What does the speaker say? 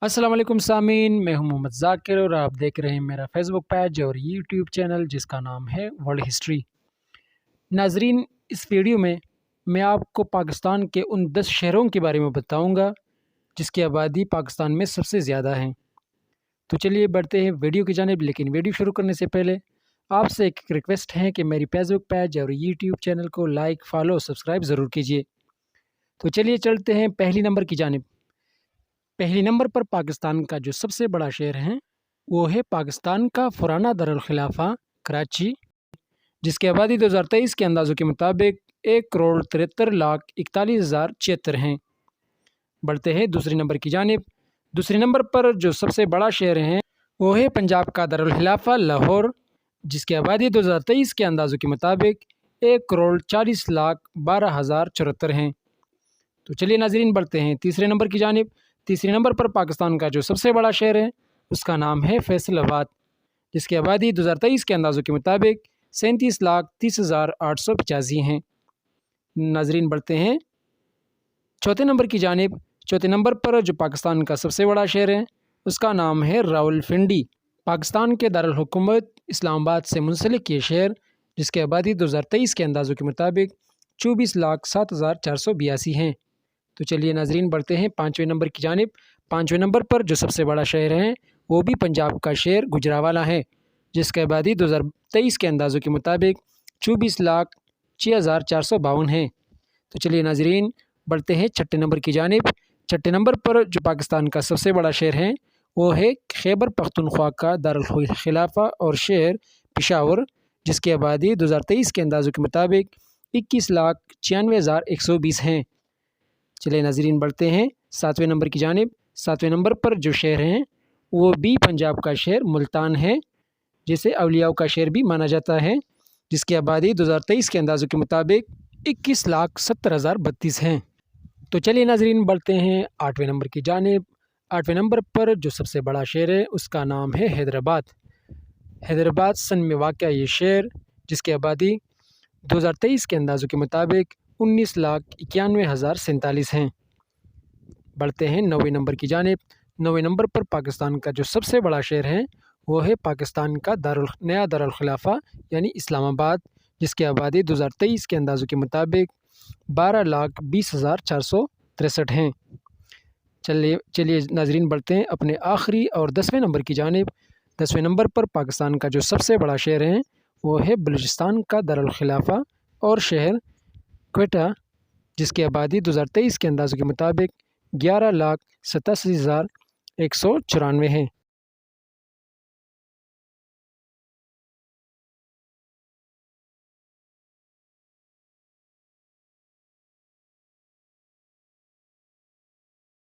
अस्सलाम वालेकुम सामीन, मैं हूं मोहम्मद ज़ाकिर और आप देख रहे हैं मेरा फेसबुक पेज और यूट्यूब चैनल जिसका नाम है वर्ल्ड हिस्ट्री। नाजरीन, इस वीडियो में मैं आपको पाकिस्तान के उन 10 शहरों के बारे में बताऊंगा जिसकी आबादी पाकिस्तान में सबसे ज़्यादा है। तो चलिए बढ़ते हैं वीडियो की जानिब, लेकिन वीडियो शुरू करने से पहले आपसे एक रिक्वेस्ट है कि मेरी फेसबुक पेज और यूट्यूब चैनल को लाइक, फॉलो, सब्सक्राइब ज़रूर कीजिए। तो चलिए चलते हैं पहली नंबर की जानिब। पहले नंबर पर पाकिस्तान का जो सबसे बड़ा शहर है वो है पाकिस्तान का पुराना दारुल खिलाफा कराची, जिसकी आबादी 2023 के अंदाज़ों के मुताबिक 1,73,41,76 हैं। बढ़ते हैं दूसरे नंबर की जानिब। दूसरे नंबर पर जो सबसे बड़ा शहर है वो है पंजाब का दारुल खिलाफा लाहौर, जिसकी आबादी 2023 के अंदाज़ों के मुताबिक 1,40,12,074 हैं। तो चलिए नाजरीन बढ़ते हैं तीसरे नंबर की जानिब। तीसरे नंबर पर पाकिस्तान का जो सबसे बड़ा शहर है उसका नाम है फैसलाबाद, जिसकी आबादी 2023 के अंदाज़ों के मुताबिक 37,30,885 हैं। नाजरीन बढ़ते हैं चौथे नंबर की जानिब। चौथे नंबर पर जो पाकिस्तान का सबसे बड़ा शहर है उसका नाम है रावलपिंडी। पाकिस्तान के दारुल हुकूमत इस्लामाबाद से मुंसलिक ये शहर, जिसकी आबादी 2023 के अंदाज़ों के मुताबिक 24,07,482 हैं। तो चलिए नाजरीन बढ़ते हैं पाँचवें नंबर की जानिब। पाँचवें नंबर पर जो सबसे बड़ा शहर है वो भी पंजाब का शहर गुजरावाला है, जिसकी आबादी 2023 के अंदाज़ों के मुताबिक 24,06,452 है। तो चलिए नाजरीन बढ़ते हैं छठे नंबर की जानिब। छठे नंबर पर जो पाकिस्तान का सबसे बड़ा शहर है वो है खैबर पख्तूनख्वा का दारुल खिलाफा और शहर पेशावर, जिसकी आबादी 2023 के अंदाज़ों के मुताबिक 21,96,120 हैं। चलिए नाजरीन बढ़ते हैं सातवें नंबर की जानिब। सातवें नंबर पर जो शहर हैं वो भी पंजाब का शहर मुल्तान है, जिसे अवलियाओं का शहर भी माना जाता है, जिसकी आबादी 2023 के अंदाज़ों के मुताबिक 21,70,032 हैं। तो चलिए नाजरीन बढ़ते हैं आठवें नंबर की जानिब। आठवें नंबर पर जो सबसे बड़ा शहर है उसका नाम है हैदराबाद। हैदराबाद सन में वाक़या ये शहर, जिसकी आबादी 2023 के अंदाज़ों के मुताबिक 19,91,047 हैं। बढ़ते हैं नौवें नंबर की जानिब। नौवें नंबर पर पाकिस्तान का जो सबसे बड़ा शहर है वो है पाकिस्तान का नया दारुल खिलाफा यानी इस्लामाबाद, जिसकी आबादी 2023 के अंदाज़ों के मुताबिक 12,20,463 हैं। चलिए नाजरीन बढ़ते हैं अपने आखिरी और 10वें नंबर की जानिब। 10वें नंबर पर पाकिस्तान का जो सबसे बड़ा शहर है वो है बलूचिस्तान का दारुल खिलाफा और शहर क्वेटा, जिसकी आबादी 2023 के अंदाज़ों के मुताबिक 11,87,194 है।